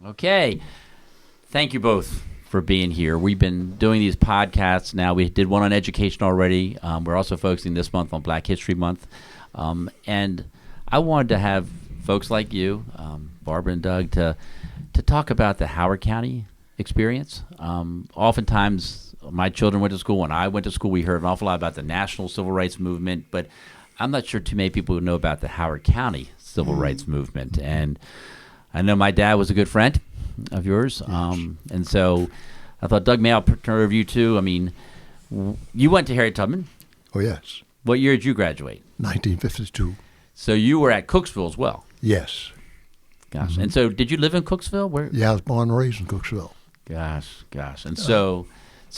Okay. Thank you both for being here. We've been doing these podcasts now. We did one on education already. We're also focusing this month on Black History Month. And I wanted to have folks like you, Barbara and Doug, to talk about the Howard County experience. Oftentimes, my children went to school. When I went to school, we heard an awful lot about the national civil rights movement, but I'm not sure too many people who know about the Howard County civil rights movement. And I know my dad was a good friend of yours. And so I thought, Doug, may I turn over you too? I mean, you went to Harriet Tubman. Oh, yes. What year did you graduate? 1952. So you were at Cooksville as well. Yes. Gosh. And so did you live in Cooksville? Where? Yeah, I was born and raised in Cooksville. Gosh. And so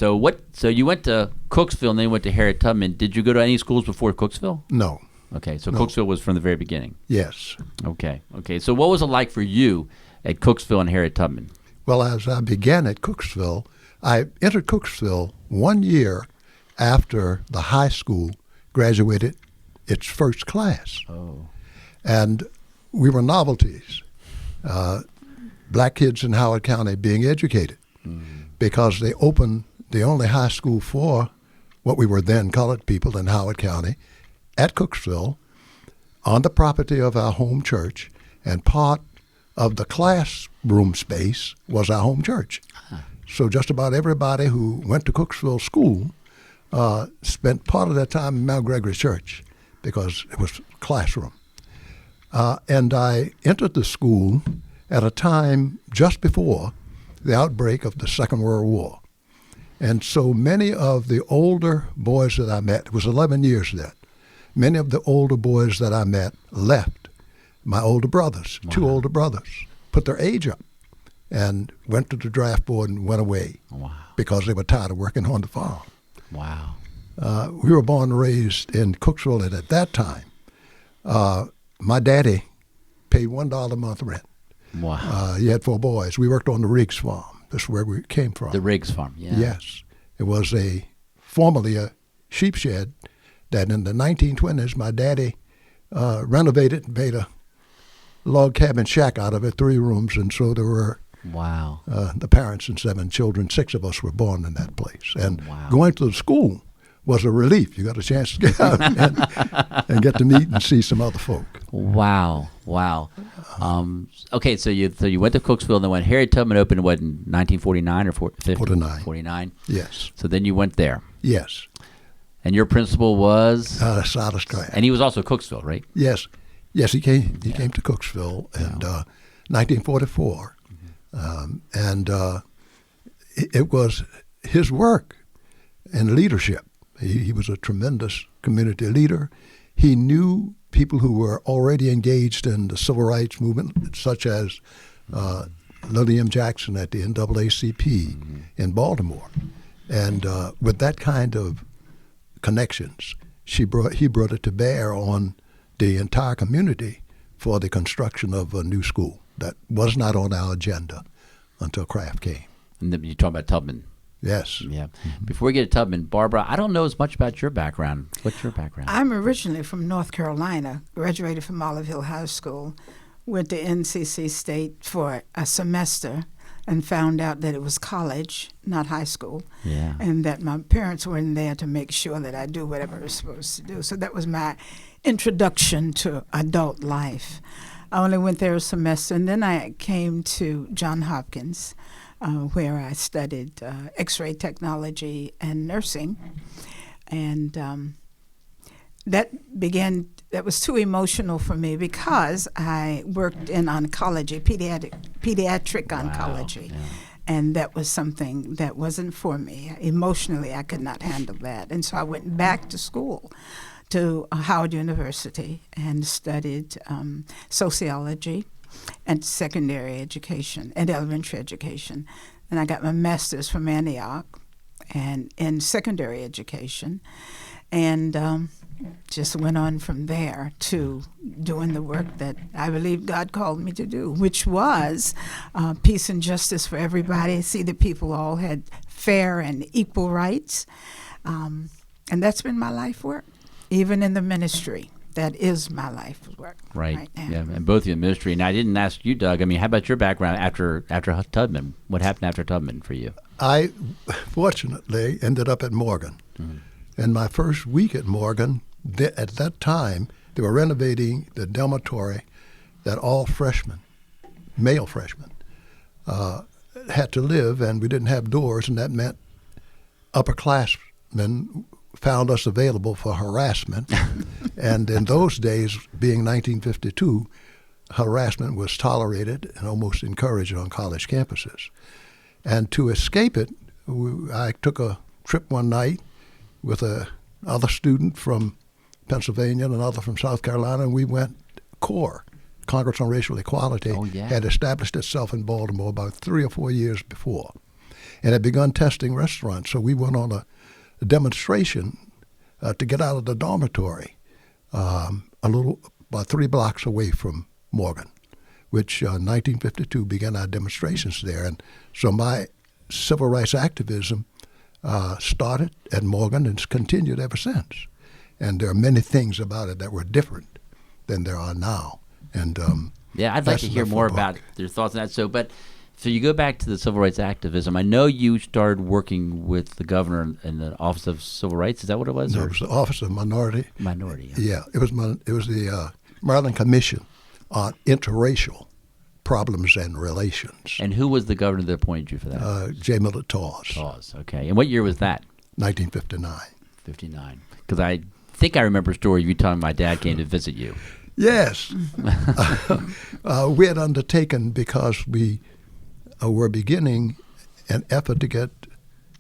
you went to Cooksville and then you went to Harriet Tubman. Did you go to any schools before Cooksville? No. Okay, so Cooksville was from the very beginning. Yes. Okay. So what was it like for you at Cooksville and Harriet Tubman? Well, as I began at Cooksville, I entered Cooksville 1 year after the high school graduated its first class. Oh. And we were novelties, black kids in Howard County being educated, because they opened the only high school for what we were then colored people in Howard County at Cooksville on the property of our home church, and part of the classroom space was our home church. So just about everybody who went to Cooksville School spent part of their time in Mount Gregory Church because it was classroom. And I entered the school at a time just before the outbreak of the Second World War. And so many of the older boys that I met, it was 11 years then, many of the older boys that I met left. My older brothers, two older brothers, put their age up and went to the draft board and went away because they were tired of working on the farm. Wow. We were born and raised in Cooksville, and at that time, my daddy paid $1 a month rent. Wow. He had 4 boys. We worked on the Riggs farm. That's where we came from. The Riggs farm, yeah. Yes. It was formerly a sheep shed that in the 1920s my daddy renovated and made a log cabin shack out of it, 3 rooms, and so there were the parents and 7 children. 6 of us were born in that place. And going to the school was a relief. You got a chance to get out and get to meet and see some other folk. Wow. Okay, so you went to Cooksville, and then when Harriet Tubman opened, in 1949 or 50? 49. 49. Yes. So then you went there. Yes. And your principal was? Silas Craft. And he was also Cooksville, right? Yes. Yes, he came to Cooksville in 1944. And it was his work and leadership. He was a tremendous community leader. He knew people who were already engaged in the civil rights movement, such as Lillian Jackson at the NAACP in Baltimore. And with that kind of connections, he brought it to bear on the entire community for the construction of a new school that was not on our agenda until Craft came. And then you talk about Tubman. Yes. Yeah. Before we get to Tubman, Barbara, I don't know as much about your background. What's your background? I'm originally from North Carolina, graduated from Olive Hill High School, went to NCC State for a semester, and found out that it was college, not high school, and that my parents weren't there to make sure that I do whatever I was supposed to do. So that was my introduction to adult life. I only went there a semester, and then I came to Johns Hopkins, where I studied X-ray technology and nursing. And that was too emotional for me because I worked in oncology, pediatric oncology. Yeah. And that was something that wasn't for me. Emotionally, I could not handle that. And so I went back to school to Howard University and studied sociology and secondary education and elementary education. And I got my master's from Antioch and in secondary education. And just went on from there to doing the work that I believe God called me to do, which was peace and justice for everybody, see that people all had fair and equal rights. And that's been my life work, even in the ministry. that is my life's work right now. Yeah, and both of you in ministry. And I didn't ask you, Doug. I mean, how about your background after Tubman? What happened after Tubman for you? I fortunately ended up at Morgan. And my first week at Morgan, at that time, they were renovating the dormitory that all freshmen, male freshmen, had to live, and we didn't have doors, and that meant upperclassmen found us available for harassment. And in those days, being 1952, harassment was tolerated and almost encouraged on college campuses. And to escape it, I took a trip one night with another student from Pennsylvania and another from South Carolina, and we went CORE, Congress on Racial Equality, had established itself in Baltimore about 3 or 4 years before, and had begun testing restaurants. So we went on a demonstration to get out of the dormitory about 3 blocks away from Morgan, which in 1952 began our demonstrations there. And so my civil rights activism started at Morgan and it's continued ever since. And there are many things about it that were different than there are now. And I'd like to hear more about your thoughts on that. So you go back to the civil rights activism. I know you started working with the governor in the Office of Civil Rights. Is that what it was? No, it was the Office of Minority. Yeah. It was the Maryland Commission on Interracial Problems and Relations. And who was the governor that appointed you for that? J. Millard Tawes. Tawes, okay. And what year was that? 1959. 59. Because I think I remember a story of you telling my dad came to visit you. Yes. We had undertaken, because we were beginning an effort to get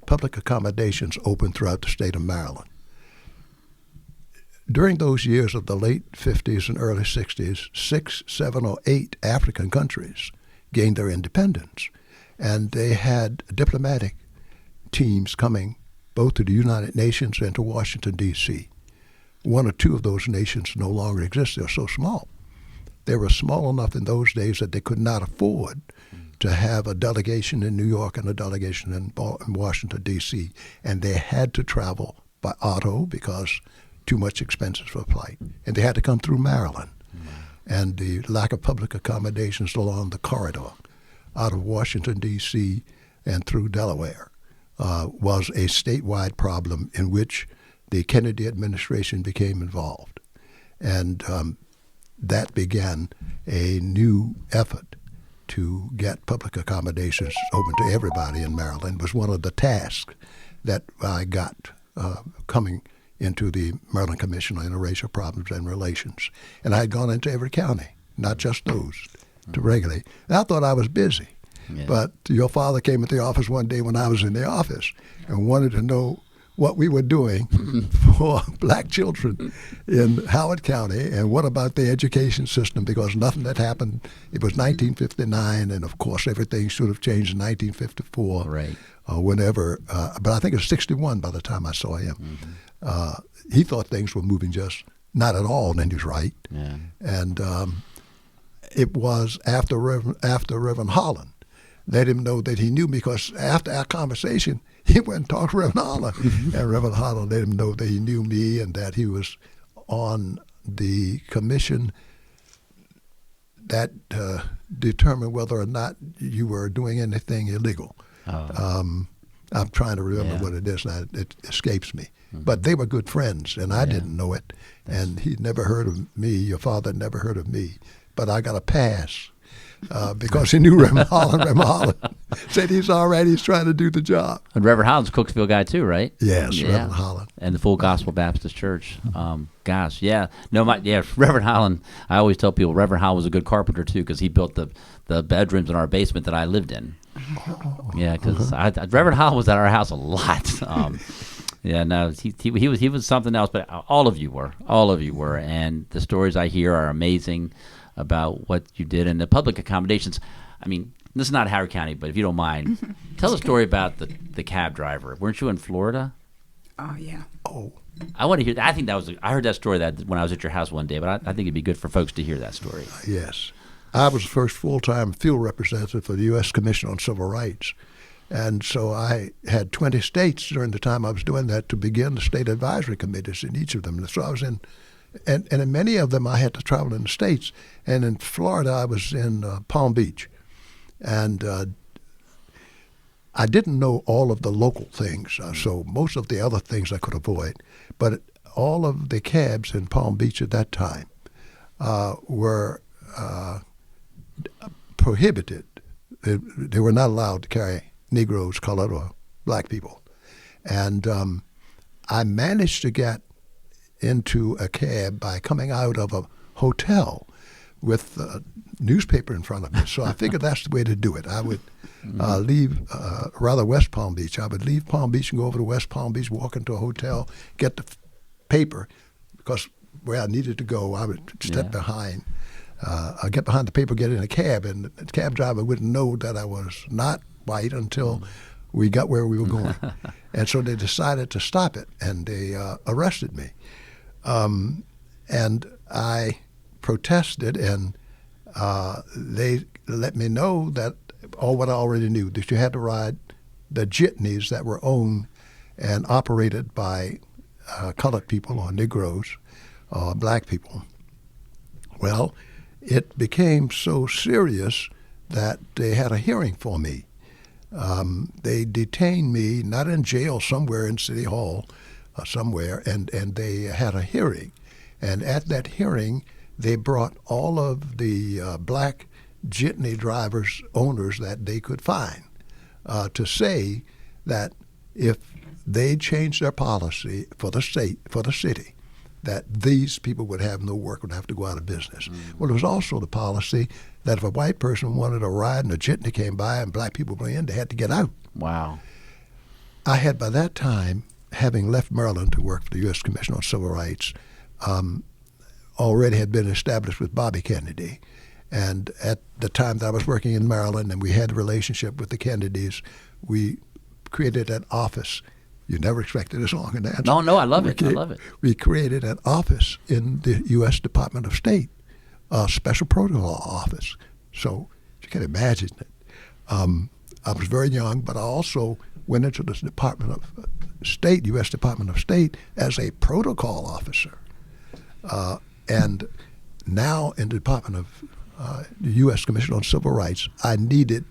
public accommodations open throughout the state of Maryland. During those years of the late 50s and early 60s, 6, 7, or 8 African countries gained their independence, and they had diplomatic teams coming both to the United Nations and to Washington, D.C. 1 or 2 of those nations no longer exist. They're so small. They were small enough in those days that they could not afford to have a delegation in New York and a delegation in Washington, D.C., and they had to travel by auto because too much expenses for flight. And they had to come through Maryland. And the lack of public accommodations along the corridor out of Washington, D.C. and through Delaware was a statewide problem in which the Kennedy administration became involved. And that began a new effort to get public accommodations open to everybody in Maryland. It was one of the tasks that I got coming into the Maryland Commission on Interracial Problems and Relations. And I had gone into every county, not just those, to regulate. And I thought I was busy. Yeah. But your father came into the office one day when I was in the office and wanted to know what we were doing for black children in Howard County, and what about the education system, because nothing had happened. It was 1959, and of course everything should have changed in 1954. Right. Whenever, but I think it was 61 by the time I saw him. He thought things were moving just not at all, and he was right. Yeah. And it was after Reverend Holland let him know that he knew, because after our conversation, he went and talked to Reverend Holland, and Reverend Holland let him know that he knew me and that he was on the commission that determined whether or not you were doing anything illegal. I'm trying to remember what it is now. It escapes me. But they were good friends, and I didn't know it. And he'd never heard of me. Your father had never heard of me. But I got a pass because he knew Reverend Holland. Reverend Holland said he's all right. He's trying to do the job. And Reverend Holland's a Cooksville guy too, right? Yes, Reverend Holland. And the Full Gospel Baptist Church. Reverend Holland, I always tell people Reverend Holland was a good carpenter too, because he built the bedrooms in our basement that I lived in. Yeah, because Reverend Holland was at our house a lot. He was something else. But all of you were, and the stories I hear are amazing about what you did and the public accommodations. I mean, this is not Howard County, but if you don't mind, tell a story about the cab driver. Weren't you in Florida? Oh yeah. Oh, I want to hear that. I think I heard that story when I was at your house one day, but I think it'd be good for folks to hear that story. Yes. I was the first full-time field representative for the U.S. Commission on Civil Rights. And so I had 20 states during the time I was doing that to begin the state advisory committees in each of them. So I was in And in many of them, I had to travel in the States. And in Florida, I was in Palm Beach. And I didn't know all of the local things, so most of the other things I could avoid. But all of the cabs in Palm Beach at that time were prohibited. They were not allowed to carry Negroes, colored, or black people. And I managed to get into a cab by coming out of a hotel with a newspaper in front of me. So I figured that's the way to do it. I would leave, West Palm Beach. I would leave Palm Beach and go over to West Palm Beach, walk into a hotel, get the paper, because where I needed to go, I would step behind. I'd get behind the paper, get in a cab, and the cab driver wouldn't know that I was not white until we got where we were going. And so they decided to stop it, and they arrested me. And I protested, and they let me know that all what I already knew, that you had to ride the jitneys that were owned and operated by colored people or Negroes or black people. Well, it became so serious that they had a hearing for me. They detained me, not in jail, somewhere in City Hall, somewhere, and they had a hearing. And at that hearing, they brought all of the black jitney drivers, owners that they could find, to say that if they changed their policy for the state, for the city, that these people would have no work, would have to go out of business. Well, it was also the policy that if a white person wanted a ride and a jitney came by and black people were in, they had to get out. Wow. I had, by that time, having left Maryland to work for the U.S. Commission on Civil Rights, already had been established with Bobby Kennedy. And at the time that I was working in Maryland and we had a relationship with the Kennedys, we created an office. You never expected this long an answer. No, I love it. I love it. We created an office in the U.S. Department of State, a special protocol office. So you can imagine it. I was very young, but I also went into the Department of State, U.S. Department of State, as a protocol officer. And now in the Department of the U.S. Commission on Civil Rights, I needed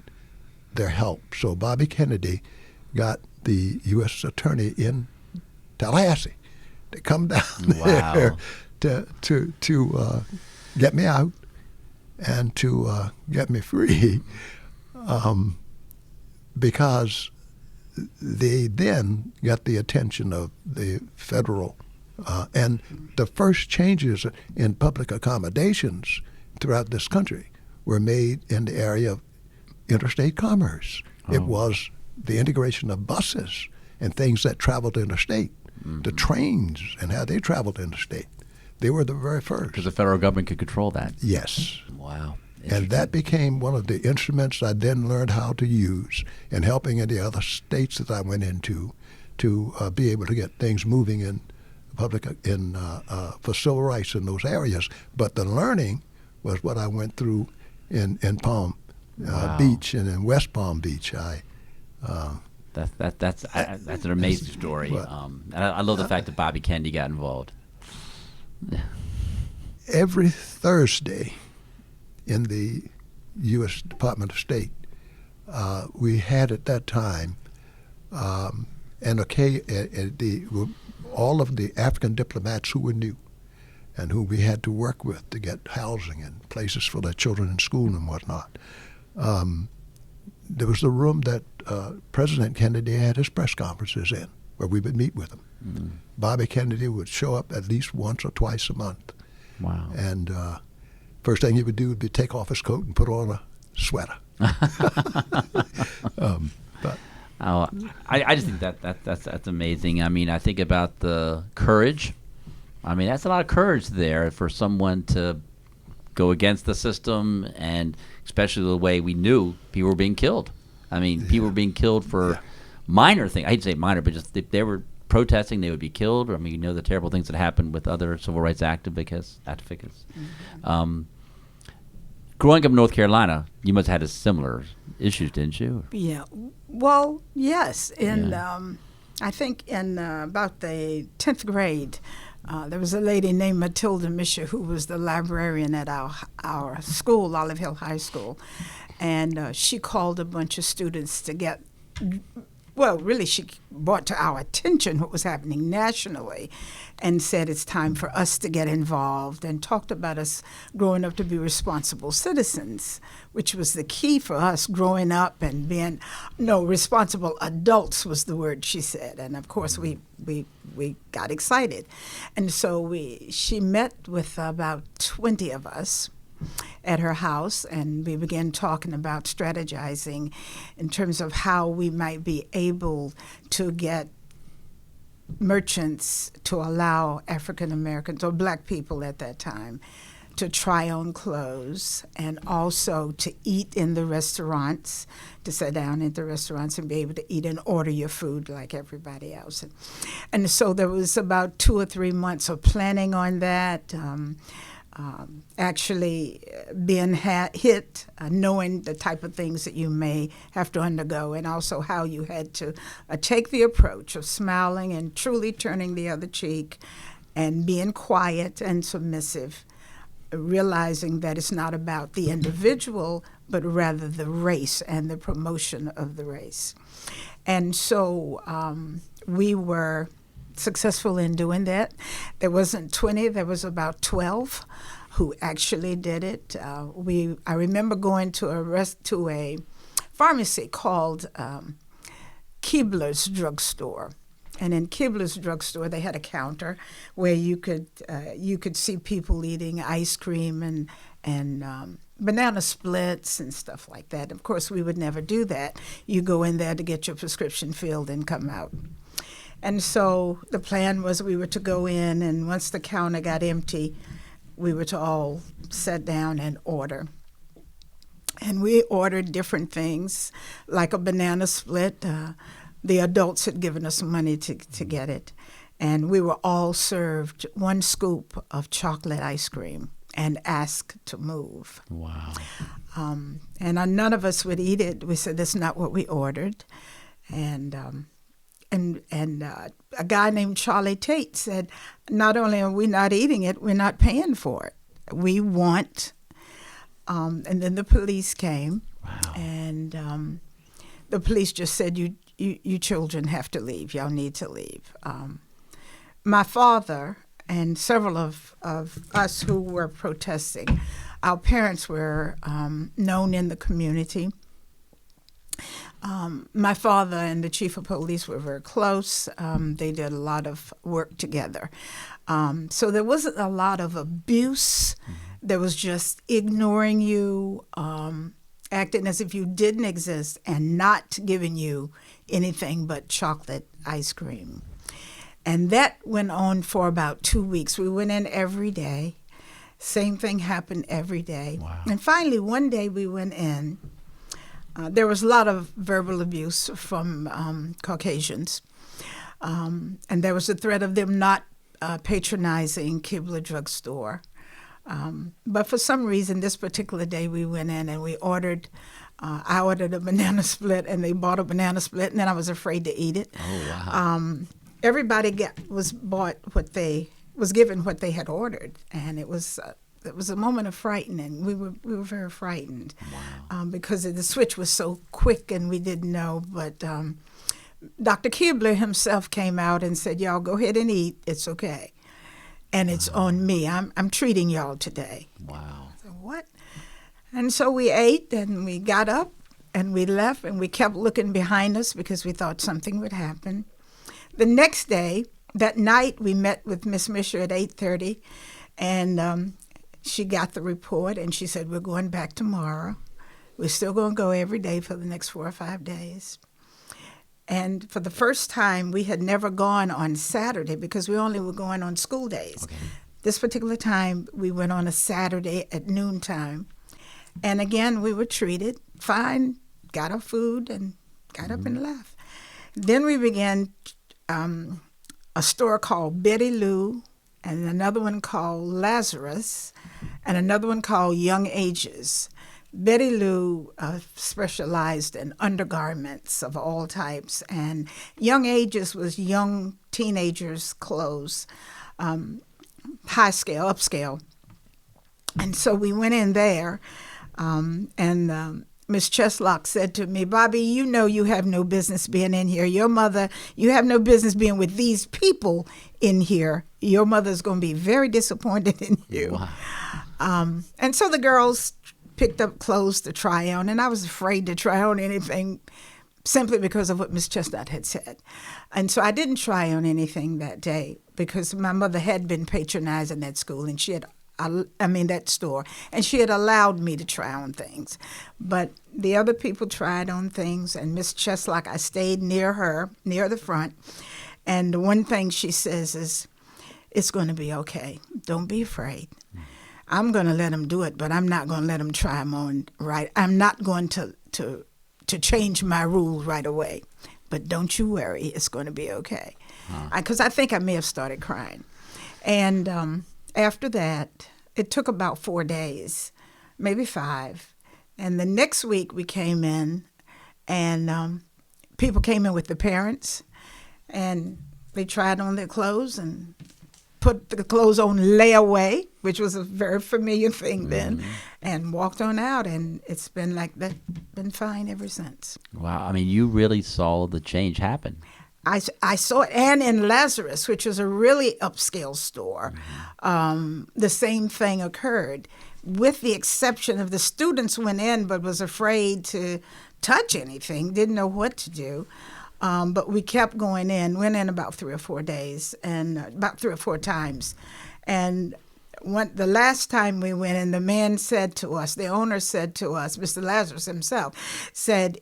their help. So Bobby Kennedy got the U.S. Attorney in Tallahassee to come down there to get me out and to get me free, because they then got the attention of the federal and the first changes in public accommodations throughout this country were made in the area of interstate commerce. Oh. It was the integration of buses and things that traveled interstate, the trains and how they traveled interstate. They were the very first. Because the federal government could control that. Yes. Wow. And that became one of the instruments I then learned how to use in helping in the other states that I went into to be able to get things moving in public for civil rights in those areas. But the learning was what I went through in Palm Beach and in West Palm Beach. That's an amazing story. I love the fact that Bobby Kennedy got involved. Every Thursday in the U.S. Department of State, we had at that time all of the African diplomats who were new and who we had to work with to get housing and places for their children in school and whatnot. There was the room that President Kennedy had his press conferences in, where we would meet with him. Mm-hmm. Bobby Kennedy would show up at least once or twice a month. Wow. And first thing he would do would be take off his coat and put on a sweater. I just think that's amazing. I mean, I think about the courage. I mean, that's a lot of courage there for someone to go against the system, and especially the way we knew people were being killed. I mean, people were being killed for minor things. I hate to say minor, but just if they were protesting, they would be killed. I mean, you know the terrible things that happened with other civil rights activists. Mm-hmm. Growing up in North Carolina, you must have had similar issues, didn't you? Yeah. Well, yes. I think in about the 10th grade, There was a lady named Matilda Misher who was the librarian at our school, Olive Hill High School. And she called a bunch of students to get, well, really she brought to our attention what was happening nationally and said it's time for us to get involved, and talked about us growing up to be responsible citizens, which was the key for us growing up and being, responsible adults was the word she said. And of course we got excited. And so she met with about 20 of us at her house, and we began talking about strategizing in terms of how we might be able to get merchants to allow African Americans or black people at that time to try on clothes, and also to eat in the restaurants, to sit down in the restaurants and be able to eat and order your food like everybody else. And so there was about 2 or 3 months of planning on that. Actually being hit, knowing the type of things that you may have to undergo, and also how you had to take the approach of smiling and truly turning the other cheek and being quiet and submissive, realizing that it's not about the individual, but rather the race and the promotion of the race. And so we were successful in doing that. There wasn't 20, there was about 12 who actually did it. I remember going to a pharmacy called Keebler's Drugstore. And in Keebler's Drugstore, they had a counter where you could see people eating ice cream and banana splits and stuff like that. Of course, we would never do that. You go in there to get your prescription filled and come out. And so the plan was we were to go in, and once the counter got empty, we were to all sit down and order. And we ordered different things, like a banana split. The adults had given us money to get it. And we were all served 1 scoop of chocolate ice cream and asked to move. Wow. And none of us would eat it. We said, that's not what we ordered. And a guy named Charlie Tate said, not only are we not eating it, we're not paying for it. We want, and then the police came. Wow. And the police just said, you children have to leave. Y'all need to leave. My father and several of us who were protesting, our parents were known in the community. My father and the chief of police were very close. They did a lot of work together. So there wasn't a lot of abuse. There was just ignoring you, acting as if you didn't exist, and not giving you anything but chocolate ice cream. And that went on for about 2 weeks. We went in every day. Same thing happened every day. Wow. And finally, one day we went in. There was a lot of verbal abuse from Caucasians. And there was a threat of them not patronizing Keebler Drugstore. But for some reason, this particular day we went in and we ordered, I ordered a banana split, and they bought a banana split, and then I was afraid to eat it. Oh, wow. Everybody was given what they had ordered, and it was a moment of frightening. We were very frightened. Wow. Because the switch was so quick and we didn't know. But Dr. Keebler himself came out and said, y'all go ahead and eat. It's okay. And it's on me. I'm treating y'all today. Wow. So what? And so we ate, and we got up and we left, and we kept looking behind us because we thought something would happen. The next day, that night, we met with Miss Misher at 8:30, and she got the report, and she said, we're going back tomorrow. We're still going to go every day for the next 4 or 5 days. And for the first time, we had never gone on Saturday because we only were going on school days. Okay. This particular time, we went on a Saturday at noontime. And again, we were treated fine, got our food, and got up and left. Then we began a store called Betty Lou, and another one called Lazarus, and another one called Young Ages. Betty Lou specialized in undergarments of all types, and young ages was young teenagers' clothes, high scale, upscale. And so we went in there, and Miss Cheslock said to me, Bobby, you know you have no business being in here. Your mother, you have no business being with these people in here. Your mother's going to be very disappointed in you. Wow. And so the girls picked up clothes to try on, and I was afraid to try on anything simply because of what Miss Chestnut had said. And so I didn't try on anything that day because my mother had been patronizing that school, and she had that store, and she had allowed me to try on things. But the other people tried on things, and Miss Cheslock, I stayed near her, near the front, and the one thing she says is, it's going to be okay. Don't be afraid. I'm going to let them do it, but I'm not going to let them try them on right. I'm not going to change my rules right away. But don't you worry. It's going to be okay. Because I think I may have started crying. And after that, it took about 4 days, maybe 5. And the next week we came in, and people came in with the parents, and they tried on their clothes and put the clothes on layaway, which was a very familiar thing then, and walked on out, and it's been like that, been fine ever since. Wow. I mean, you really saw the change happen. I saw it, and in Lazarus, which was a really upscale store, the same thing occurred, with the exception of the students went in but was afraid to touch anything, didn't know what to do. But we kept going in, went in about 3 or 4 days, and about 3 or 4 times. And the last time we went in, the man said to us, the owner said to us, Mr. Lazarus himself, said,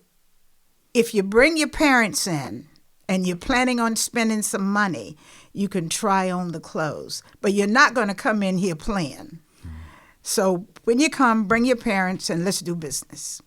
if you bring your parents in and you're planning on spending some money, you can try on the clothes. But you're not going to come in here playing. So when you come, bring your parents and let's do business.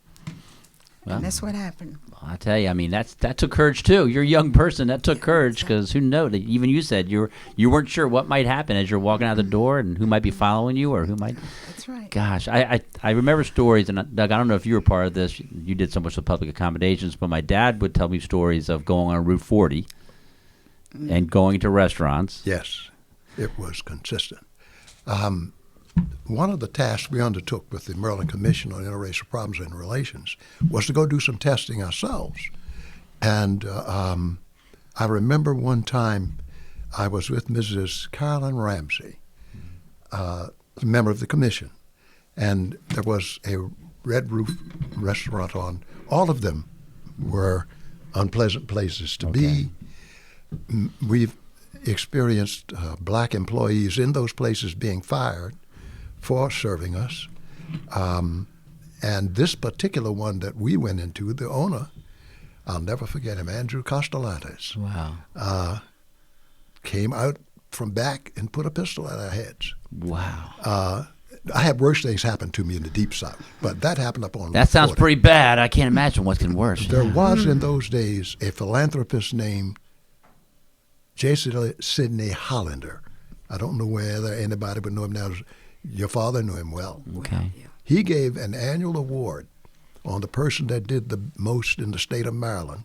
Well, and that's what happened. I tell you, I mean, that took courage too. You're a young person. That took courage because who knows? Even you said you weren't sure what might happen as you're walking out the door and who might be following you or who might. That's right. Gosh, I remember stories, and Doug, I don't know if you were part of this. You did so much with public accommodations, but my dad would tell me stories of going on Route 40 and going to restaurants. Yes, it was consistent. One of the tasks we undertook with the Maryland Commission on Interracial Problems and Relations was to go do some testing ourselves. And I remember one time I was with Mrs. Carolyn Ramsey, a member of the commission, and there was a Red Roof restaurant on. All of them were unpleasant places to be. We've experienced black employees in those places being fired for serving us. And this particular one that we went into, the owner, I'll never forget him, Andrew Castellanes. Wow. Came out from back and put a pistol at our heads. Wow. I had worse things happen to me in the Deep South, but that happened up on That sounds 40. pretty bad. I can't imagine what's getting worse. There was in those days a philanthropist named J. Sidney Hollander. I don't know whether anybody would know him now. Your father knew him well. Okay. He gave an annual award on the person that did the most in the state of Maryland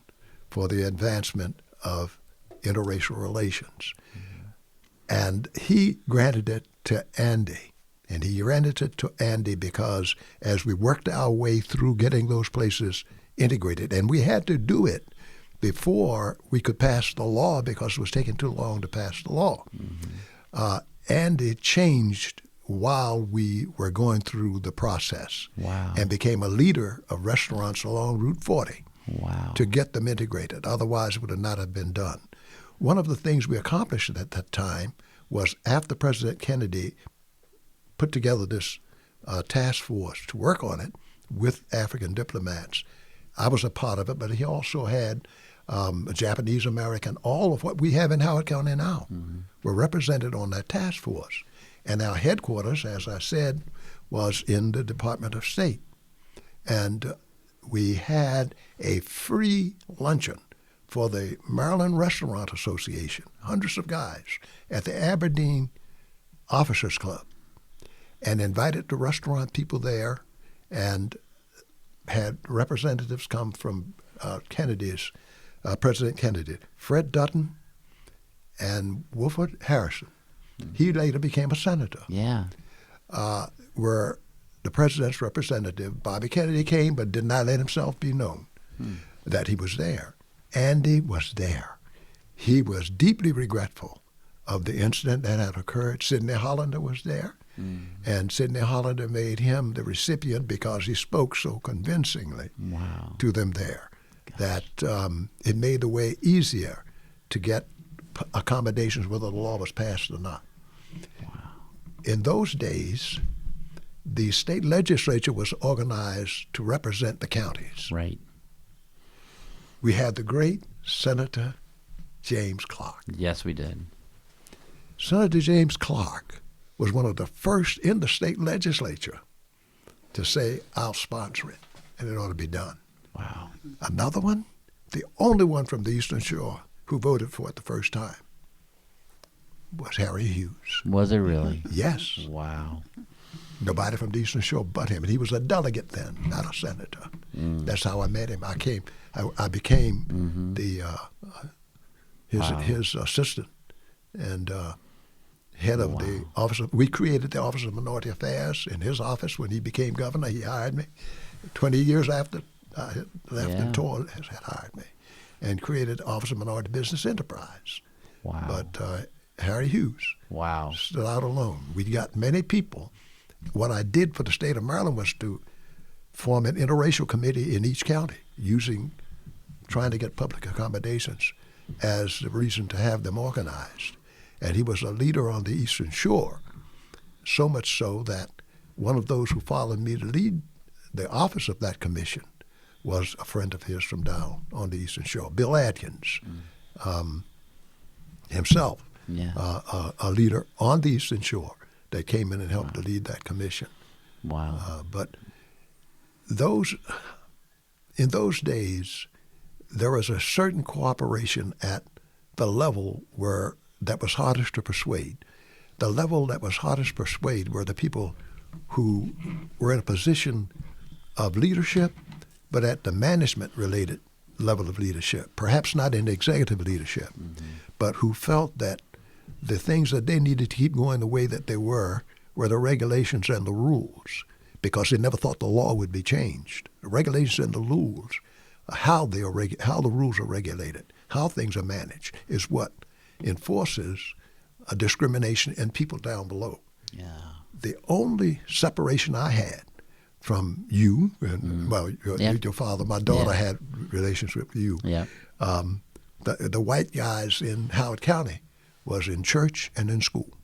for the advancement of interracial relations. And he granted it to Andy. And he granted it to Andy because as we worked our way through getting those places integrated, and we had to do it before we could pass the law because it was taking too long to pass the law. Andy changed while we were going through the process. Wow. And became a leader of restaurants along Route 40 Wow. to get them integrated. Otherwise, it would not have been done. One of the things we accomplished at that time was after President Kennedy put together this task force to work on it with African diplomats. I was a part of it, but he also had a Japanese American. All of what we have in Howard County now were represented on that task force. And our headquarters, as I said, was in the Department of State. And we had a free luncheon for the Maryland Restaurant Association, hundreds of guys, at the Aberdeen Officers Club, and invited the restaurant people there. And had representatives come from President Kennedy, Fred Dutton and Wolford Harrison. He later became a senator. Yeah. Where the president's representative, Bobby Kennedy, came but did not let himself be known that he was there. Andy was there. He was deeply regretful of the incident that had occurred. Sidney Hollander was there, and Sidney Hollander made him the recipient because he spoke so convincingly to them there that it made the way easier to get accommodations whether the law was passed or not. Wow. In those days, the state legislature was organized to represent the counties. Right. We had the great Senator James Clark. Yes, we did. Senator James Clark was one of the first in the state legislature to say, I'll sponsor it, and it ought to be done. Wow. Another one, the only one from the Eastern Shore who voted for it the first time, was Harry Hughes. Was it really? Yes. Wow. Nobody from the Eastern Shore but him. And he was a delegate then, not a senator. That's how I met him. I became his assistant and head of the office. We created the Office of Minority Affairs in his office. When he became governor, he hired me. 20 years after I had left and toured, had hired me and created the Office of Minority Business Enterprise. Wow. But Harry Hughes stood out alone. We got many people. What I did for the state of Maryland was to form an interracial committee in each county, trying to get public accommodations as the reason to have them organized. And he was a leader on the Eastern Shore, so much so that one of those who followed me to lead the office of that commission was a friend of his from down on the Eastern Shore, Bill Adkins, himself, a leader on the Eastern Shore that came in and helped to lead that commission. Wow. But in those days, there was a certain cooperation at the level that was hardest to persuade. The level that was hardest to persuade were the people who were in a position of leadership, but at the management-related level of leadership, perhaps not in executive leadership, but who felt that the things that they needed to keep going the way that they were the regulations and the rules, because they never thought the law would be changed. The regulations and the rules, how the rules are regulated, how things are managed, is what enforces a discrimination in people down below. Yeah. The only separation I had from you, and your father, my daughter had relationship with you. Yeah. The white guys in Howard County was in church and in school.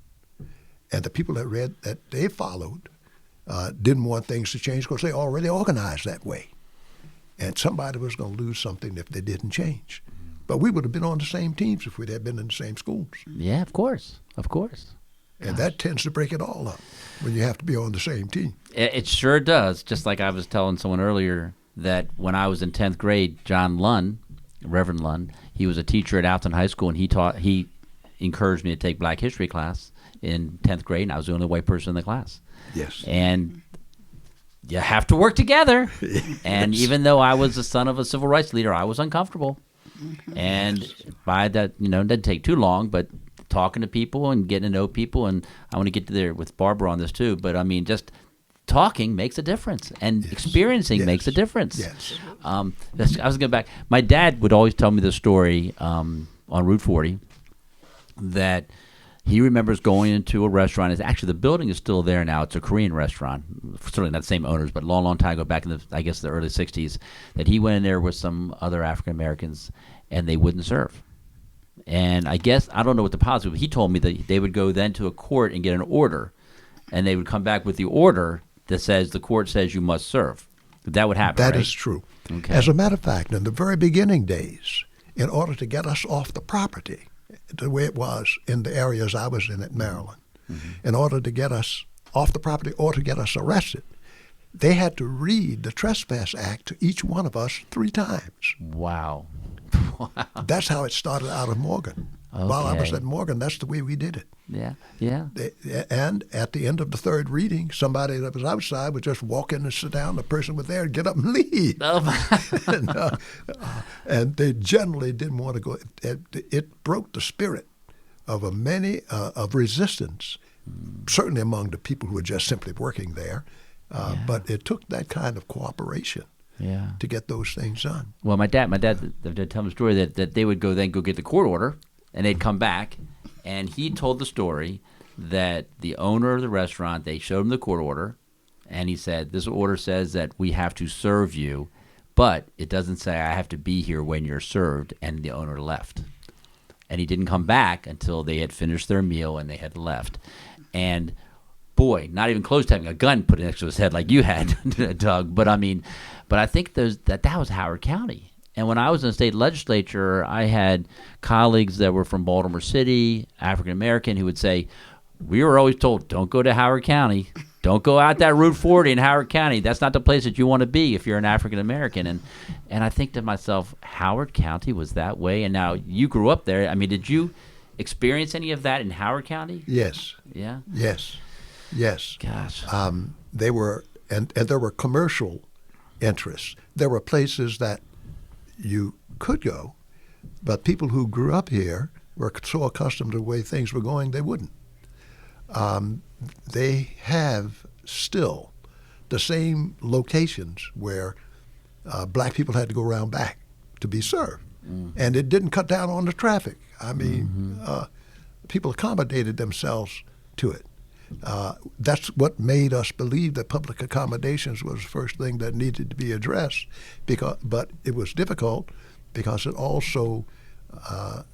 And the people that they followed didn't want things to change because they already organized that way. And somebody was going to lose something if they didn't change. But we would have been on the same teams if we'd have been in the same schools. Yeah, of course. Of course. And that tends to break it all up when you have to be on the same team. It sure does. Just like I was telling someone earlier that when I was in 10th grade, John Lunn, Reverend Lunn, he was a teacher at Alton High School, and he encouraged me to take Black History class in 10th grade, and I was the only white person in the class. Yes. And you have to work together. Yes. And even though I was the son of a civil rights leader, I was uncomfortable. And by that, it didn't take too long, but talking to people and getting to know people, and I want to get to there with Barbara on this too, but I mean, just talking makes a difference, and experiencing makes a difference. Yes. I was going back. My dad would always tell me the story on Route 40 that he remembers going into a restaurant. Actually, the building is still there now. It's a Korean restaurant. Certainly not the same owners, but a long, long time ago, back in the early 60s, that he went in there with some other African Americans, and they wouldn't serve. And I guess, I don't know what the policy was, but he told me that they would go then to a court and get an order, and they would come back with the order that says the court says you must serve. That would happen, That right? is true. Okay. As a matter of fact, in the very beginning days, in order to get us off the property, the way it was in the areas I was in at Maryland, in order to get us off the property or to get us arrested, they had to read the Trespass Act to each one of us 3 times. Wow. That's how it started out of Morgan. While I was Okay. at Morgan, that's the way we did it. Yeah. Yeah. And at the end of the third reading, somebody that was outside would just walk in and sit down. The person was there and get up and leave. Oh, my. And they generally didn't want to go. It broke the spirit of of resistance, certainly among the people who were just simply working there. But it took that kind of cooperation Yeah. to get those things done. Well, my dad they'd tell me a story that they would go get the court order, and they'd come back, and he told the story that the owner of the restaurant, they showed him the court order, and he said, this order says that we have to serve you, but it doesn't say I have to be here when you're served, and the owner left. And he didn't come back until they had finished their meal and they had left. And boy, not even close to having a gun put next to his head like you had, Doug. But I think that was Howard County. And when I was in the state legislature, I had colleagues that were from Baltimore City, African American, who would say, we were always told, don't go to Howard County. Don't go out that Route 40 in Howard County. That's not the place that you want to be if you're an African American. And I think to myself, Howard County was that way. And now you grew up there. I mean, did you experience any of that in Howard County? Yes. Yeah? Yes. Gosh. They were, and there were commercial interests. There were places that you could go, but people who grew up here were so accustomed to the way things were going, they wouldn't. They have still the same locations where black people had to go around back to be served. And it didn't cut down on the traffic. I mean, people accommodated themselves to it. That's what made us believe that public accommodations was the first thing that needed to be addressed. But it was difficult because it also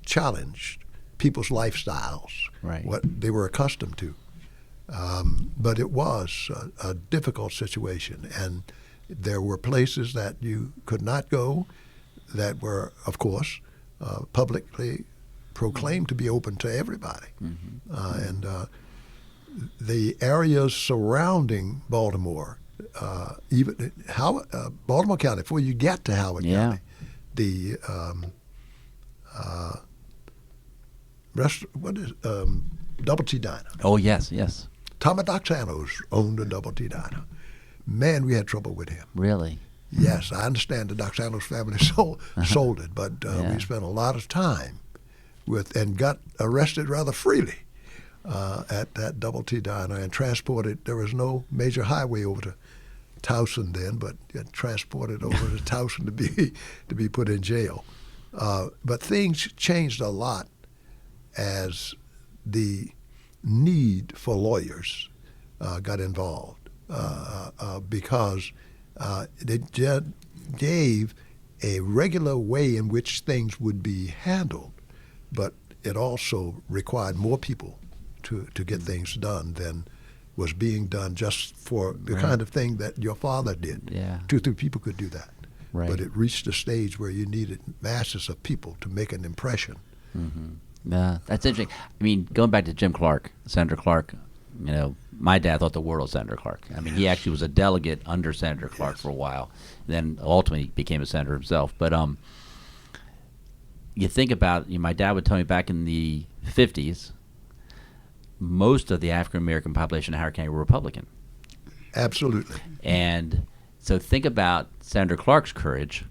challenged people's lifestyles, Right. what they were accustomed to. But it was a difficult situation, and there were places that you could not go that were, of course, publicly proclaimed to be open to everybody. And the areas surrounding Baltimore, even Baltimore County, before you get to Howard County, the Double T Diner. Oh, yes. Tommy Doxanos owned a Double T Diner. Man, we had trouble with him. Really? Yes, I understand the Doxanos family sold it, but we spent a lot of time and got arrested rather freely at that Double T Diner and transported. There was no major highway over to Towson then, but transported over to Towson to be put in jail. But things changed a lot as the need for lawyers got involved because it gave a regular way in which things would be handled, but it also required more people to get things done than was being done just for the kind of thing that your father did. Yeah. 2 or 3 people could do that. Right. But it reached a stage where you needed masses of people to make an impression. Yeah, that's interesting. I mean, going back to Jim Clark, Senator Clark, my dad thought the world of Senator Clark. I mean, he actually was a delegate under Senator Clark for a while, then ultimately became a senator himself. But you think about, my dad would tell me back in the 50s, most of the African American population in Howard County were Republican. Absolutely. And so think about Senator Clark's courage,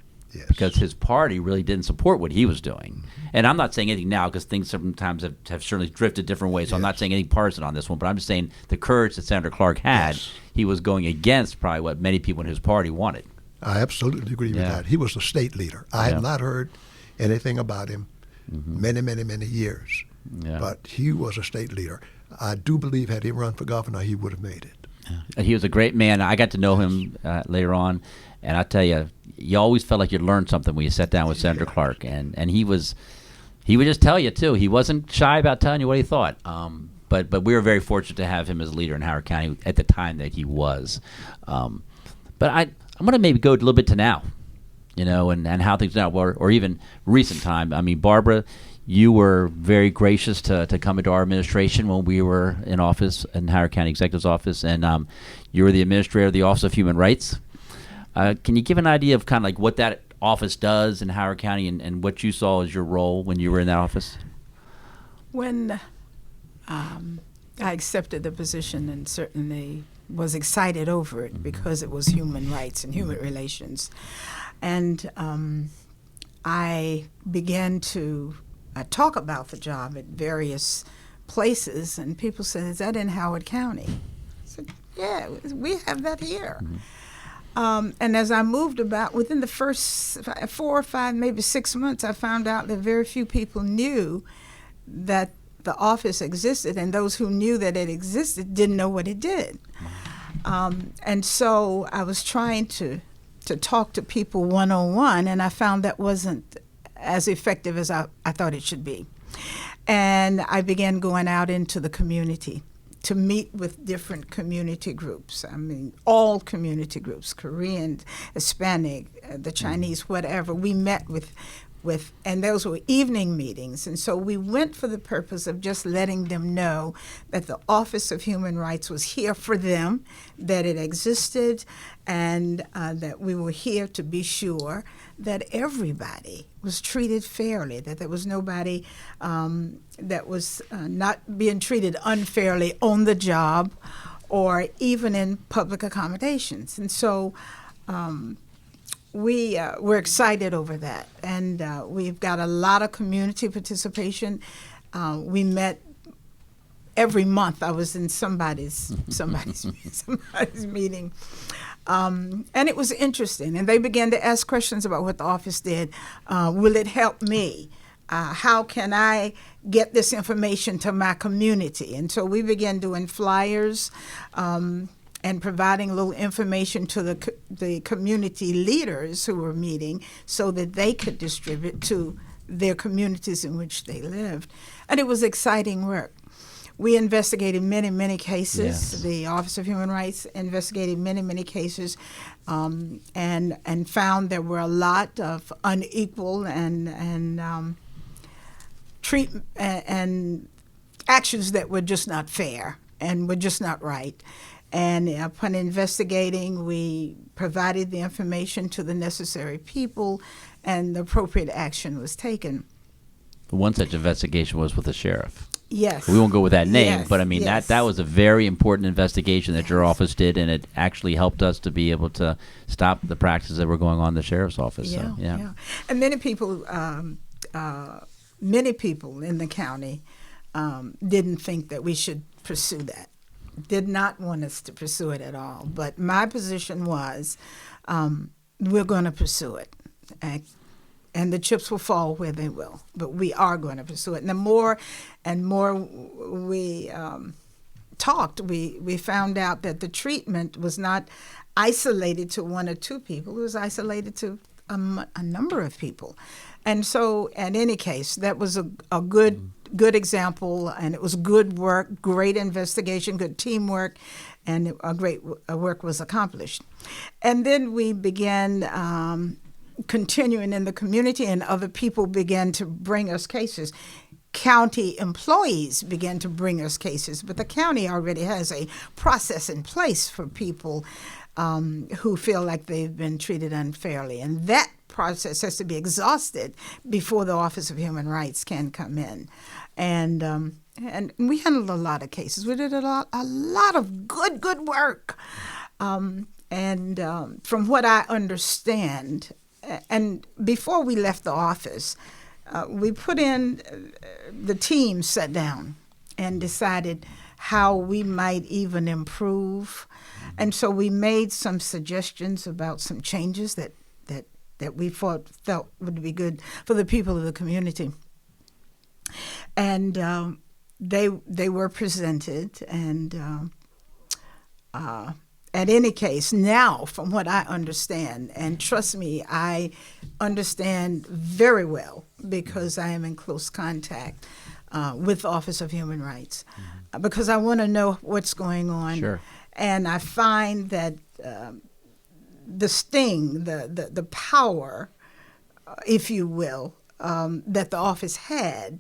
because his party really didn't support what he was doing. And I'm not saying anything now because things sometimes have certainly drifted different ways, so I'm not saying anything partisan on this one, but I'm just saying the courage that Senator Clark had, he was going against probably what many people in his party wanted. I absolutely agree with that. He was a state leader. I had not heard anything about him many, many, many years, but he was a state leader. I do believe had he run for governor, he would have made it. Yeah. He was a great man. I got to know him later on, and I tell you, you always felt like you learned something when you sat down with Senator Clark, and he would just tell you too. He wasn't shy about telling you what he thought. But we were very fortunate to have him as leader in Howard County at the time that he was. But I'm going to maybe go a little bit to now, and how things now, or even recent time. I mean, Barbara, you were very gracious to come into our administration when we were in office in Howard County Executive's office, and you were the administrator of the Office of Human Rights. Can you give an idea of kind of like what that office does in Howard County and what you saw as your role when you were in that office? When I accepted the position and certainly was excited over it because it was human rights and human relations. And I began to talk about the job at various places, and people said, "Is that in Howard County?" I said, "Yeah, we have that here." And as I moved about, within the first 4 or 5, maybe 6 months, I found out that very few people knew that the office existed, and those who knew that it existed didn't know what it did. And so I was trying to talk to people one-on-one, and I found that wasn't as effective as I thought it should be. And I began going out into the community to meet with different community groups. I mean, all community groups, Korean, Hispanic, the Chinese, whatever. We met with, and those were evening meetings. And so we went for the purpose of just letting them know that the Office of Human Rights was here for them, that it existed, and that we were here to be sure that everybody was treated fairly, that there was nobody that was not being treated unfairly on the job or even in public accommodations. And so we're excited over that, and we've got a lot of community participation. We met every month. I was in somebody's meeting, and it was interesting. And they began to ask questions about what the office did. Will it help me? How can I get this information to my community? And so we began doing flyers. And providing a little information to the community leaders who were meeting so that they could distribute to their communities in which they lived. And it was exciting work. We investigated many, many cases. Yes. The Office of Human Rights investigated many, many cases and found there were a lot of unequal and treatment and actions that were just not fair and were just not right. And upon investigating, we provided the information to the necessary people, and the appropriate action was taken. One such investigation was with the sheriff. Yes. We won't go with that name, Yes, but I mean, yes. that was a very important investigation that your office did, and it actually helped us to be able to stop the practices that were going on in the sheriff's office. Yeah, So, yeah. yeah. And many people in the county didn't think that we should pursue that. Did not want us to pursue it at all. But my position was, we're going to pursue it. And the chips will fall where they will. But we are going to pursue it. And the more and more we talked, we found out that the treatment was not isolated to one or two people. It was isolated to a number of people. And so, in any case, that was a good example, and it was good work, great investigation, good teamwork, and a great work was accomplished. And then we began continuing in the community, and other people began to bring us cases. County employees began to bring us cases, but the county already has a process in place for people who feel like they've been treated unfairly, and that process has to be exhausted before the Office of Human Rights can come in. And we handled a lot of cases. We did a lot of good work. From what I understand, and before we left the office, we put in, the team sat down and decided how we might even improve. And so we made some suggestions about some changes that we felt would be good for the people of the community. And they were presented, and at any case, now from what I understand, and trust me, I understand very well because I am in close contact with the Office of Human Rights, because I want to know what's going on. Sure. And I find that the sting, the power, if you will, that the office had,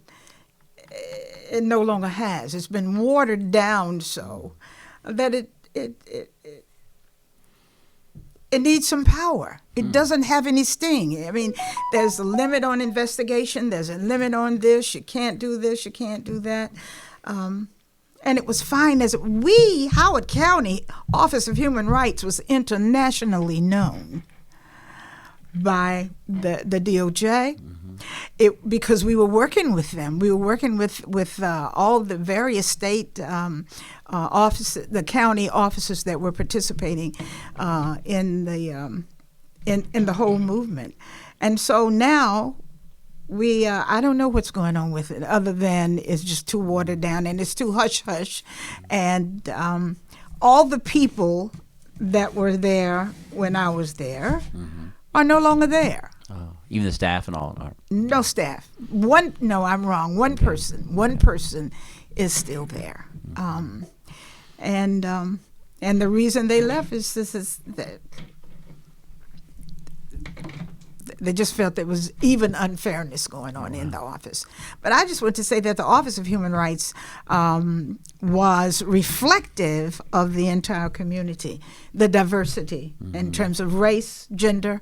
it no longer has. It's been watered down so that it needs some power. It doesn't have any sting. I mean, there's a limit on investigation. There's a limit on this. You can't do this. You can't do that. And it was fine as Howard County Office of Human Rights was internationally known by the DOJ. Because we were working with them. We were working with all the various state offices, the county officers that were participating in the whole movement. And so now I don't know what's going on with it other than it's just too watered down and it's too hush-hush. And all the people that were there when I was there are no longer there. Even the staff and all? No staff. I'm wrong. One person is still there. And the reason they left is that they just felt there was even unfairness going on in the office. But I just want to say that the Office of Human Rights was reflective of the entire community, the diversity in terms of race, gender,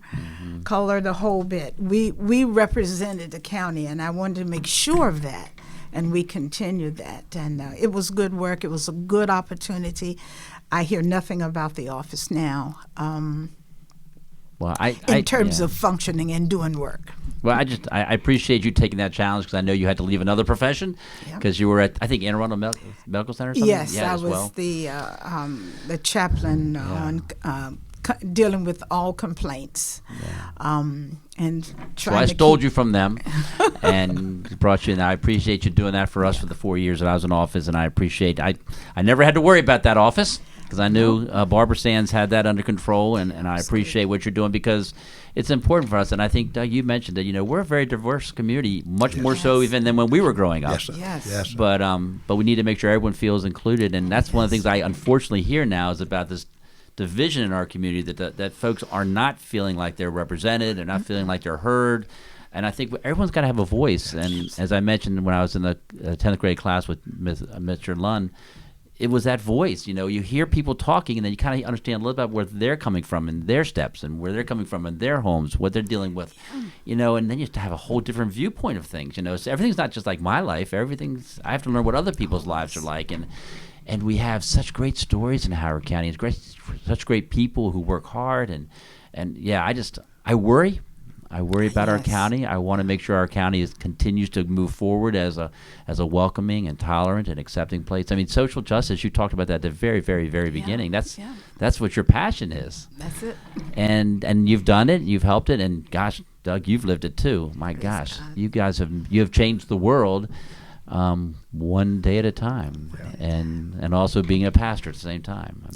color, the whole bit. We represented the county, and I wanted to make sure of that, and we continued that. And it was good work. It was a good opportunity. I hear nothing about the office now. Well, in terms of functioning and doing work. Well, I appreciate you taking that challenge because I know you had to leave another profession because you were at, I think, Interracial Medical Center or something? Yes, I was the chaplain on dealing with all complaints. And so I stole you from them and brought you in. I appreciate you doing that for us for the 4 years that I was in office, and I appreciate I never had to worry about that office. Because I knew Barbara Sands had that under control, and I appreciate what you're doing because it's important for us. And I think, Doug, you mentioned that we're a very diverse community, much more so even than when we were growing up. Yes. But we need to make sure everyone feels included, and that's one of the things I unfortunately hear now is about this division in our community that folks are not feeling like they're represented, they're not feeling like they're heard. And I think everyone's got to have a voice. And as I mentioned when I was in the 10th grade class with Mr. Lunn, it was that voice. You hear people talking, and then you kind of understand a little bit where they're coming from in their steps and where they're coming from in their homes, what they're dealing with, and then you have to have a whole different viewpoint of things. So everything's not just like my life. I have to learn what other people's lives are like, and we have such great stories in Howard County. It's such great people who work hard, and I worry. I worry about our county. I want to make sure our county continues to move forward as a welcoming and tolerant and accepting place. I mean, social justice, you talked about that at the very, very, very beginning. That's what your passion is. That's it. And you've done it. You've helped it. And gosh, Doug, you've lived it too. My gosh, you guys have changed the world one day at a time, and also being a pastor at the same time.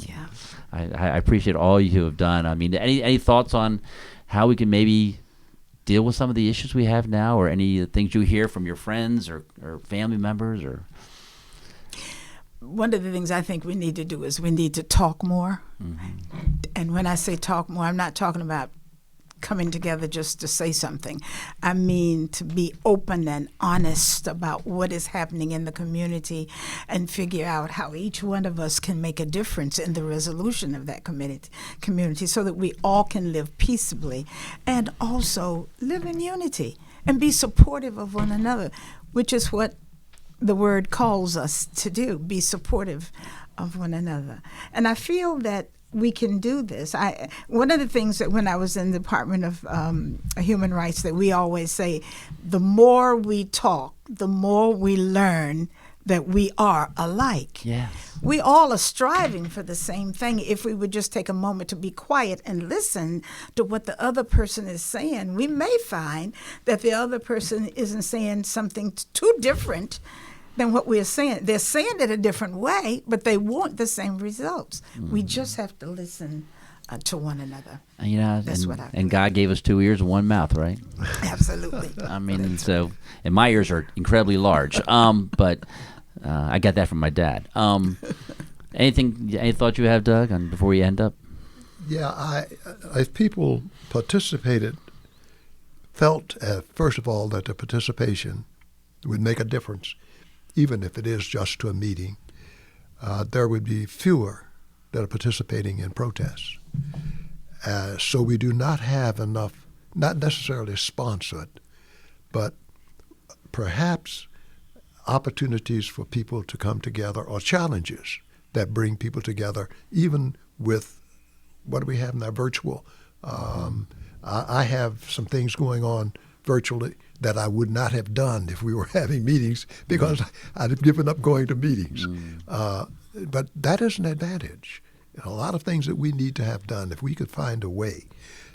I appreciate all you have done. I mean, any thoughts on how we can maybe deal with some of the issues we have now, or any things you hear from your friends or family members? Or one of the things I think we need to do is we need to talk more. And when I say talk more, I'm not talking about coming together just to say something. I mean to be open and honest about what is happening in the community and figure out how each one of us can make a difference in the resolution of that community so that we all can live peaceably and also live in unity and be supportive of one another, which is what the word calls us to do, be supportive of one another. And I feel that we can do this. One of the things that when I was in the Department of Human Rights that we always say, the more we talk, the more we learn that we are alike. Yes. We all are striving for the same thing. If we would just take a moment to be quiet and listen to what the other person is saying, we may find that the other person isn't saying something too different than what we're saying. They're saying it a different way, but they want the same results. We just have to listen to one another. That's what I believe. And God gave us 2 ears and 1 mouth, right? Absolutely. I mean, and my ears are incredibly large, but I got that from my dad. Any thoughts you have, Doug, before we end up? Yeah, if people participated, felt, first of all, that the participation would make a difference, even if it is just to a meeting, there would be fewer that are participating in protests. So we do not have enough, not necessarily sponsored, but perhaps opportunities for people to come together, or challenges that bring people together, even with what do we have now, virtual. I have some things going on virtually that I would not have done if we were having meetings, because I'd have given up going to meetings. But that is an advantage. A lot of things that we need to have done, if we could find a way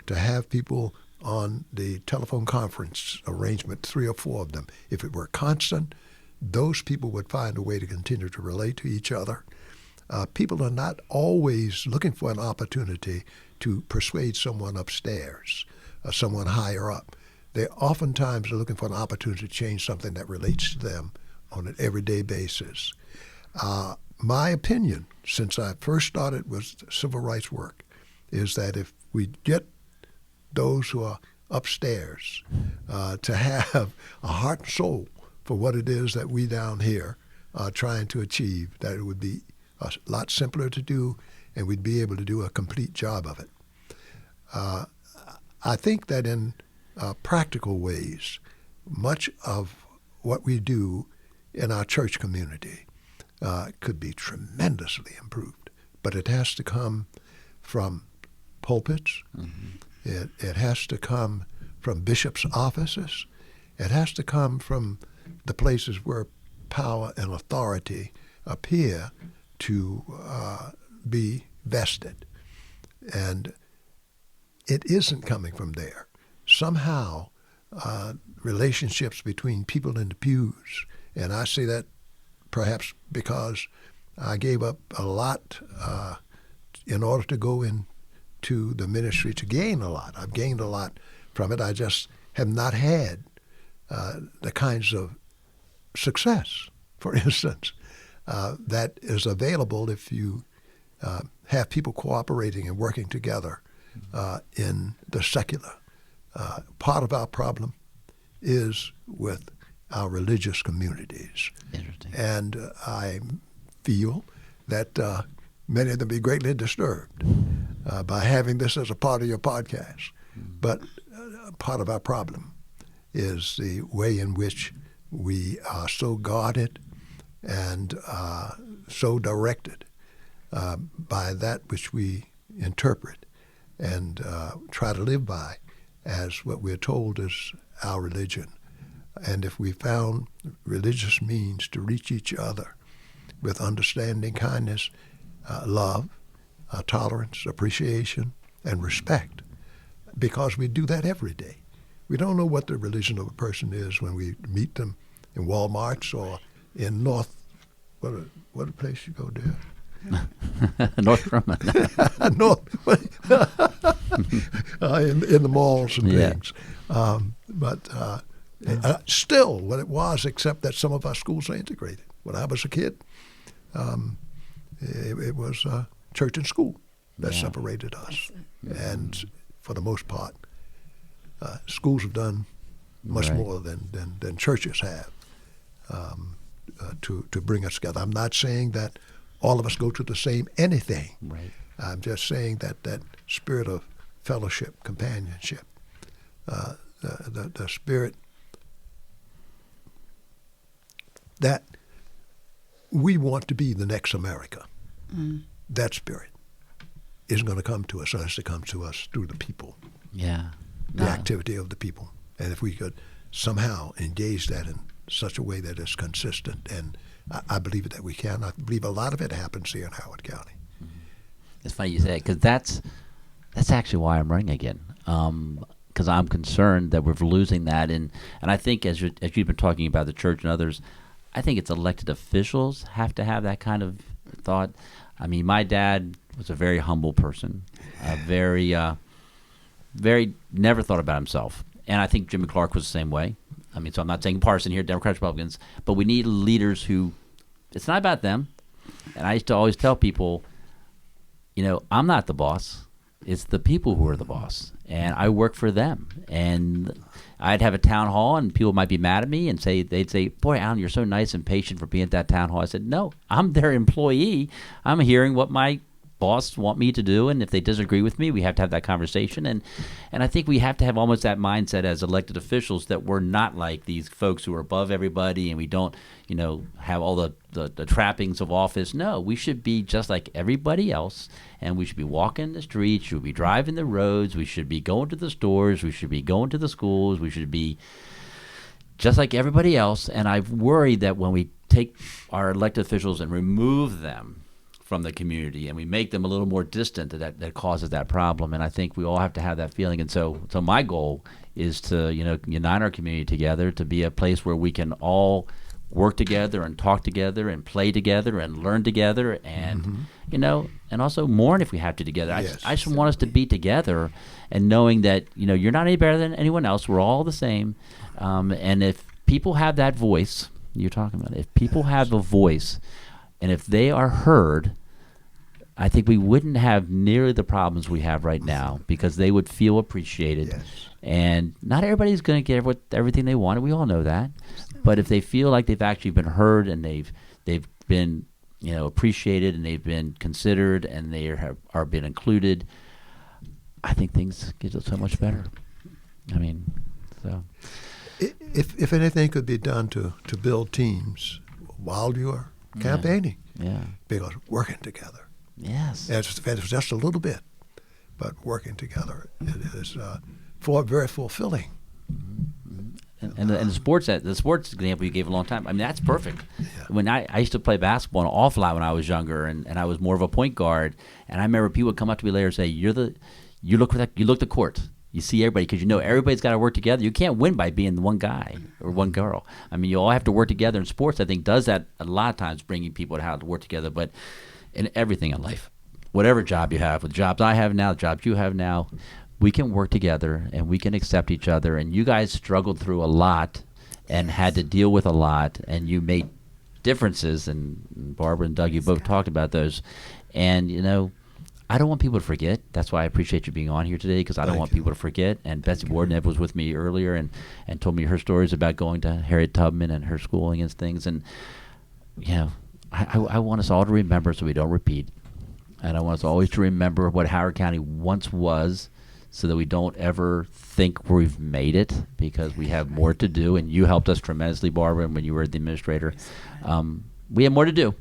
to have people on the telephone conference arrangement, 3 or 4 of them, if it were constant, those people would find a way to continue to relate to each other. People are not always looking for an opportunity to persuade someone upstairs, someone higher up. They oftentimes are looking for an opportunity to change something that relates to them on an everyday basis. My opinion, since I first started with civil rights work, is that if we get those who are upstairs to have a heart and soul for what it is that we down here are trying to achieve, that it would be a lot simpler to do, and we'd be able to do a complete job of it. I think that in practical ways, much of what we do in our church community could be tremendously improved, but it has to come from pulpits. It has to come from bishops' offices. It has to come from the places where power and authority appear to be vested. And it isn't coming from there. Somehow, relationships between people in the pews, and I say that perhaps because I gave up a lot in order to go into the ministry to gain a lot. I've gained a lot from it. I just have not had the kinds of success, for instance, that is available if you have people cooperating and working together in the secular. Part of our problem is with our religious communities. Interesting. And I feel that many of them be greatly disturbed by having this as a part of your podcast. But part of our problem is the way in which we are so guarded and so directed by that which we interpret and try to live by as what we're told is our religion. And if we found religious means to reach each other with understanding, kindness, love, tolerance, appreciation, and respect, because we do that every day. We don't know what the religion of a person is when we meet them in Walmarts or in North, what a place you go there? North Grumman. North, in the malls and things. Still what it was, except that some of our schools are integrated. When I was a kid, it was church and school that separated us. And for the most part, schools have done much more than churches have to bring us together. I'm not saying that all of us go to the same anything. Right. I'm just saying that spirit of fellowship, companionship, the spirit that we want to be the next America. That spirit isn't going to come to us unless it comes to us through the people. Yeah. The activity of the people. And if we could somehow engage that in such a way that is consistent, and I believe that we can. I believe a lot of it happens here in Howard County. It's funny you say it, because that's actually why I'm running again. Because I'm concerned that we're losing that, and I think as you've been talking about the church and others, I think it's elected officials have to have that kind of thought. I mean, my dad was a very humble person, very never thought about himself, and I think Jimmy Clark was the same way. I mean, so I'm not saying partisan here, Democrats, Republicans, but we need leaders who, it's not about them. And I used to always tell people, I'm not the boss. It's the people who are the boss. And I work for them. And I'd have a town hall, and people might be mad at me and they'd say, boy, Alan, you're so nice and patient for being at that town hall. I said, no, I'm their employee. I'm hearing what my boss want me to do, and if they disagree with me, we have to have that conversation. And I think we have to have almost that mindset as elected officials that we're not like these folks who are above everybody, and we don't, have all the trappings of office. No, we should be just like everybody else, and we should be walking the streets, we should be driving the roads, we should be going to the stores, we should be going to the schools, we should be just like everybody else. And I've worried that when we take our elected officials and remove them from the community and we make them a little more distant, that causes that problem. And I think we all have to have that feeling. And so my goal is to unite our community together, to be a place where we can all work together and talk together and play together and learn together and and also mourn if we have to together. Yes. I just want us to be together and knowing that you're not any better than anyone else. We're all the same. And if people have that voice you're talking about, if people have a voice and if they are heard, I think we wouldn't have nearly the problems we have right now because they would feel appreciated. Yes. And not everybody's going to get everything they want. We all know that. But if they feel like they've actually been heard and they've been appreciated and they've been considered and they are been included, I think things get so much better. I mean, so if anything could be done to build teams while you are campaigning, because working together, it's just a little bit, but working together it is very fulfilling. And the sports example you gave a long time, I mean, that's perfect. Yeah. When I used to play basketball an awful lot when I was younger, and I was more of a point guard, and I remember people would come up to me later and say, you look the court. You see everybody because everybody's got to work together. You can't win by being one guy or one girl. I mean, you all have to work together. And sports, I think, does that a lot of times, bringing people to how to work together. But in everything in life, whatever job you have, with the jobs I have now, the jobs you have now, we can work together and we can accept each other. And you guys struggled through a lot and had to deal with a lot, and you made differences. And Barbara and Doug, you both talked about those. And, I don't want people to forget. That's why I appreciate you being on here today, because I don't want people to forget. And Betsy Warden was with me earlier and told me her stories about going to Harriet Tubman and her schooling and things. And, I want us all to remember so we don't repeat. And I want us always to remember what Howard County once was, so that we don't ever think we've made it, because we have more to do. And you helped us tremendously, Barbara, when you were the administrator. We have more to do,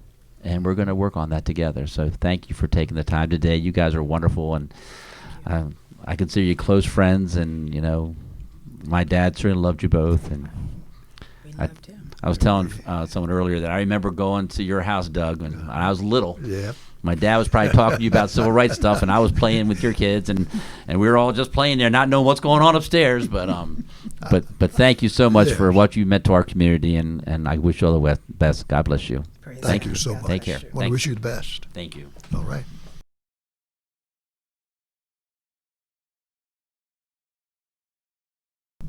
and we're going to work on that together. So thank you for taking the time today. You guys are wonderful, and I consider you close friends. And, my dad certainly loved you both. And We loved him. I was telling someone earlier that I remember going to your house, Doug, when I was little. Yeah. My dad was probably talking to you about civil rights stuff, and I was playing with your kids, and we were all just playing there, not knowing what's going on upstairs. But thank you so much for what you meant to our community, and I wish you all the best. God bless you. Thank you so much. Take care. I want to wish you the best. Thank you. All right.